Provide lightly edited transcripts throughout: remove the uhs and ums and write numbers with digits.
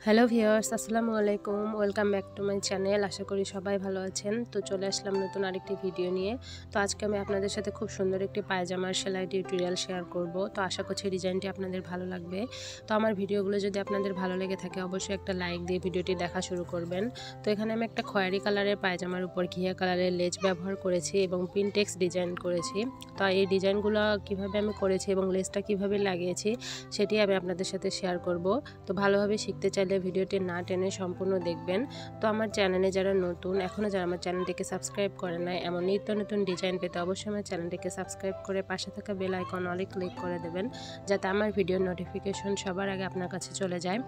Hello viewers, আসসালামু আলাইকুম। Welcome back to my channel. আশা করি সবাই ভালো আছেন। তো চলে আসলাম নতুন আরেকটি ভিডিও নিয়ে। তো আজকে আমি আপনাদের সাথে খুব সুন্দর একটি পায়জামার সেলাই টিউটোরিয়াল শেয়ার করব। তো আশা করছি ডিজাইনটি আপনাদের ভালো লাগবে। তো আমার ভিডিওগুলো যদি আপনাদের ভালো লেগে থাকে অবশ্যই একটা লাইক দিয়ে ভিডিওটি দেখা শুরু করবেন। তো এখানে আমি একটা খয়েরি কালারের পায়জামার উপর ঘিয়া কালারের লেজ ব্যবহার করেছি এবং পিনটেক্স ডিজাইন করেছি। তো এই ডিজাইনগুলো কিভাবে আমি করেছি এবং লেজটা কিভাবে লাগিয়েছি সেটি আমি আপনাদের সাথে শেয়ার করব। তো ভালোভাবে শিখতে চাইলে ভিডিওটি না টেনে সম্পূর্ণ দেখবেন। তো আমার চ্যানেলে যারা নতুন, এখনও যারা আমার চ্যানেলটিকে সাবস্ক্রাইব করে নাই, এমন নিত্য নতুন ডিজাইন পেতে অবশ্যই আমার চ্যানেলটিকে সাবস্ক্রাইব করে পাশে থাকা বেল আইকন অলে ক্লিক করে দেবেন, যাতে আমার ভিডিওর নোটিফিকেশন সবার আগে আপনার কাছে চলে যায়।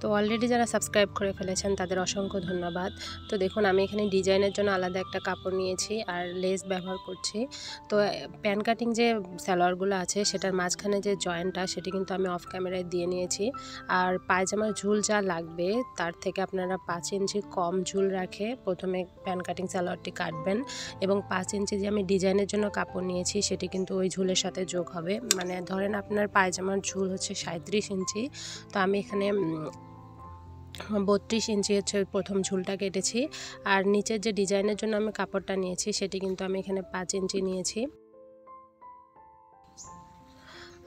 তো অলরেডি যারা সাবস্ক্রাইব করে ফেলেছেন তাদের অসংখ্য ধন্যবাদ। তো দেখুন, আমি এখানে ডিজাইনের জন্য আলাদা একটা কাপড় নিয়েছি আর লেস ব্যবহার করছি। তো প্যান কাটিং যে সালোয়ারগুলো আছে সেটার মাঝখানে যে জয়েন্টটা সেটি কিন্তু আমি অফ ক্যামেরায় দিয়ে নিয়েছি। আর পায়জামার ঝুল যা লাগবে তার থেকে আপনারা 5 ইঞ্চি কম ঝুল রাখে প্রথমে প্যান কাটিং সালোয়ারটি কাটবেন, এবং 5 ইঞ্চি যে আমি ডিজাইনের জন্য কাপড় নিয়েছি সেটি কিন্তু ওই ঝুলের সাথে যোগ হবে। মানে ধরেন আপনার পায়জামার ঝুল হচ্ছে 37 ইঞ্চি, তো আমি এখানে 32 ইঞ্চি হচ্ছে প্রথম ঝুলটা কেটেছি। আর নিচের যে ডিজাইনের জন্য আমি কাপড়টা নিয়েছি সেটি কিন্তু আমি এখানে 5 ইঞ্চি নিয়েছি।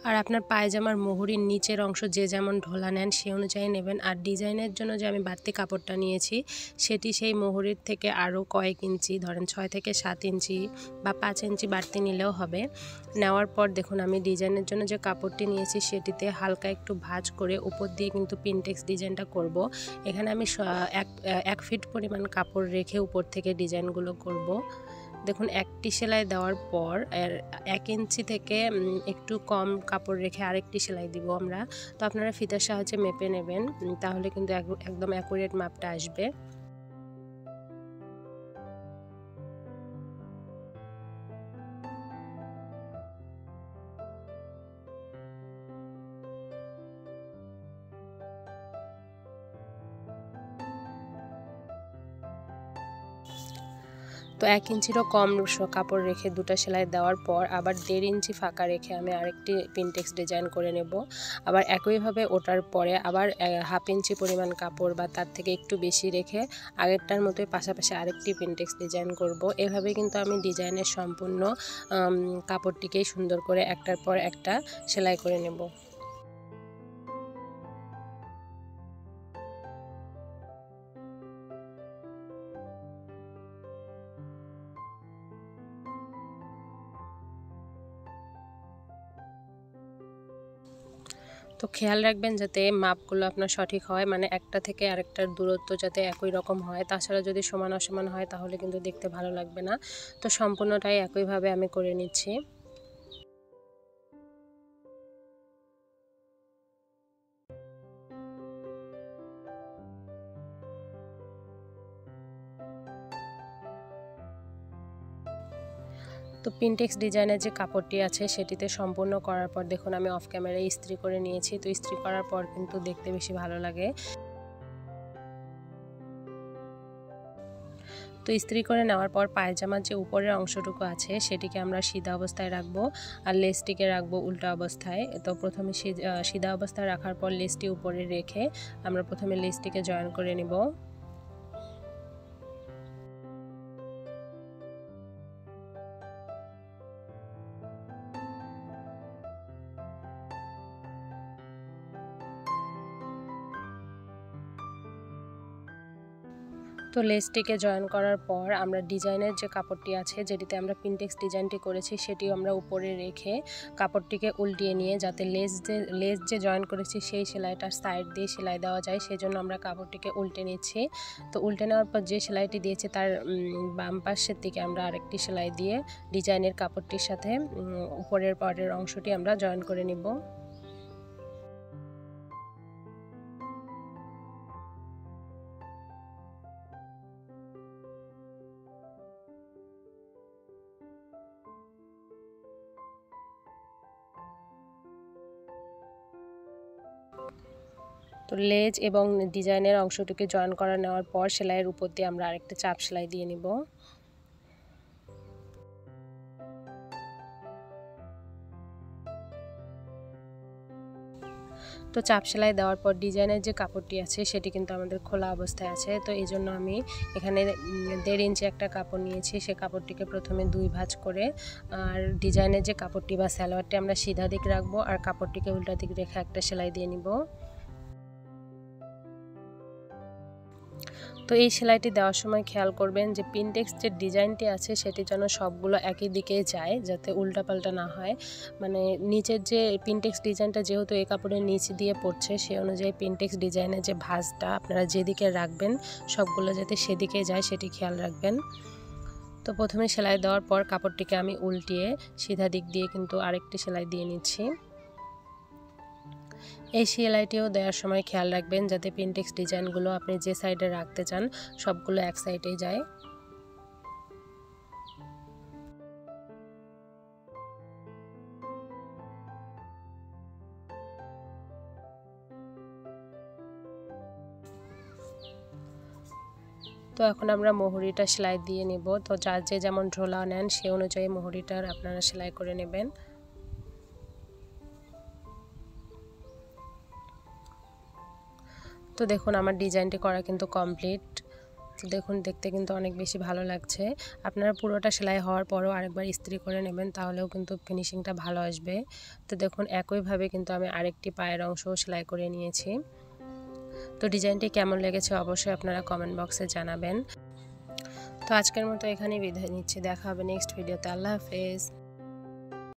আর আপনার পায়জামার মুহুরির নিচের অংশ যে যেমন ঢোলা নেন সেই অনুযায়ী নেবেন। আর ডিজাইনের জন্য যে আমি বাড়তি কাপড়টা নিয়েছি সেটি সেই মুহুরির থেকে আরও কয়েক ইঞ্চি, ধরেন 6 থেকে 7 ইঞ্চি বা 5 ইঞ্চি বাড়তি নিলেও হবে। নেওয়ার পর দেখুন, আমি ডিজাইনের জন্য যে কাপড়টি নিয়েছি সেটিতে হালকা একটু ভাঁজ করে উপর দিয়ে কিন্তু পিনটেক্স ডিজাইনটা করব। এখানে আমি 1 ফিট পরিমাণ কাপড় রেখে উপর থেকে ডিজাইনগুলো করব। দেখুন, একটি সেলাই দেওয়ার পর 1 ইঞ্চি থেকে একটু কম কাপড় রেখে আরেকটি সেলাই দিব আমরা। তো আপনারা ফিতার সাহায্যে মেপে নেবেন, তাহলে কিন্তু একদম অ্যাকুরেট মাপটা আসবে। তো 1 ইঞ্চিরও কম কাপড় রেখে দুটো সেলাই দেওয়ার পর আবার 1.5 ইঞ্চি ফাঁকা রেখে আমি আরেকটি পিনটেক্স ডিজাইন করে নেব। আবার একইভাবে ওটার পরে আবার 1/2 ইঞ্চি পরিমাণ কাপড় বা তার থেকে একটু বেশি রেখে আগেরটার মতোই পাশাপাশি আরেকটি পিনটেক্স ডিজাইন করব। এভাবে কিন্তু আমি ডিজাইনের সম্পূর্ণ কাপড়টিকেই সুন্দর করে একটার পর একটা সেলাই করে নেব। তো খেয়াল রাখবেন যাতে মাপগুলো আপনার সঠিক হয়, মানে একটা থেকে আরেকটার দূরত্ব যাতে একই রকম হয়। তাছাড়া যদি সমান অসমান হয় তাহলে কিন্তু দেখতে ভালো লাগবে না। তো সম্পূর্ণটাই একইভাবে আমি করে নিচ্ছি। তো পিনটেক্স ডিজাইনের যে কাপড়টি আছে সেটিতে সম্পূর্ণ করার পর দেখুন, আমি অফ ক্যামেরায় ইস্ত্রি করে নিয়েছি। তো ইস্ত্রি করার পর কিন্তু দেখতে বেশি ভালো লাগে। তো ইস্ত্রি করে নেওয়ার পর পায়জামার যে উপরের অংশটুকু আছে সেটিকে আমরা সিধা অবস্থায় রাখবো, আর লেসটিকে রাখবো উল্টা অবস্থায়। তো প্রথমে সিধা অবস্থায় রাখার পর লেসটি উপরে রেখে আমরা প্রথমে লেসটিকে জয়েন করে নিব। তো লেসটিকে জয়েন করার পর আমরা ডিজাইনের যে কাপড়টি আছে যেটিতে আমরা পিনটেক্স ডিজাইনটি করেছি সেটিও আমরা উপরে রেখে কাপড়টিকে উল্টিয়ে নিয়ে যাতে লেস যে জয়েন করেছি সেই সেলাইটার সাইড দিয়ে সেলাই দেওয়া যায় সেজন্য আমরা কাপড়টিকে উল্টে নিচ্ছি। তো উল্টে নেওয়ার পর যে সেলাইটি দিয়েছি তার বাম পাশের দিকে আমরা আরেকটি সেলাই দিয়ে ডিজাইনের কাপড়টির সাথে উপরের পাড়ের অংশটি আমরা জয়েন করে নিব। তো লেজ এবং ডিজাইনের অংশটিকে জয়েন করা নেওয়ার পর সেলাইয়ের উপর দিয়ে আমরা আরেকটা চাপ সেলাই দিয়ে নিব। তো তো চাপ সেলাই দেওয়ার পর ডিজাইনের যে কাপড়টি আছে সেটি কিন্তু আমাদের খোলা অবস্থায় আছে। তো এই জন্য আমি এখানে 1.5 ইঞ্চি একটা কাপড় নিয়েছি। সে কাপড়টিকে প্রথমে 2 ভাঁজ করে আর ডিজাইনের যে কাপড়টি বা সালোয়ারটি আমরা সিধা দিক রাখবো আর কাপড়টিকে উল্টা দিক রেখে একটা সেলাই দিয়ে নিব। তো এই সেলাইটি দেওয়ার সময় খেয়াল করবেন যে পিনটেক্স যে ডিজাইনটি আছে সেটি যেন সবগুলো একই দিকে যায়, যাতে উল্টাপাল্টা না হয়। মানে নিচের যে পিনটেক্স ডিজাইনটা যেহেতু এই কাপড়ের নিচ দিয়ে পড়ছে, সেই অনুযায়ী পিনটেক্স ডিজাইনের যে ভাঁজটা আপনারা যেদিকে রাখবেন সবগুলো যাতে সেদিকে যায় সেটি খেয়াল রাখবেন। তো প্রথমে সেলাই দেওয়ার পর কাপড়টিকে আমি উল্টিয়ে সিধা দিক দিয়ে কিন্তু আরেকটি সেলাই দিয়ে নিচ্ছি। এই সেলাইটিও দেওয়ার সময় খেয়াল রাখবেন যাতে পিনটেক্স ডিজাইনগুলো আপনি যে সাইডে রাখতে চান সবগুলো এক সাইডেই যায়। তো এখন আমরা মোহরিটা সেলাই দিয়ে নেব। তো যার যে যেমন ঢোলা নেন সেই অনুযায়ী মোহরিটার আপনারা সেলাই করে নেবেন। তো দেখুন আমার ডিজাইনটি করা কিন্তু কমপ্লিট। তো দেখুন দেখতে কিন্তু অনেক বেশি ভালো লাগছে। আপনারা পুরোটা সেলাই হওয়ার পরও আরেকবার ইস্ত্রি করে নেবেন, তাহলেও কিন্তু ফিনিশিংটা ভালো আসবে। তো দেখুন একইভাবে কিন্তু আমি আরেকটি পায়ের অংশও সেলাই করে নিয়েছি। তো ডিজাইনটি কেমন লেগেছে অবশ্যই আপনারা কমেন্ট বক্সে জানাবেন। তো আজকের মতো এখানেই বিদায় নিচ্ছি। দেখা হবে নেক্সট ভিডিওতে। আল্লাহ হাফেজ।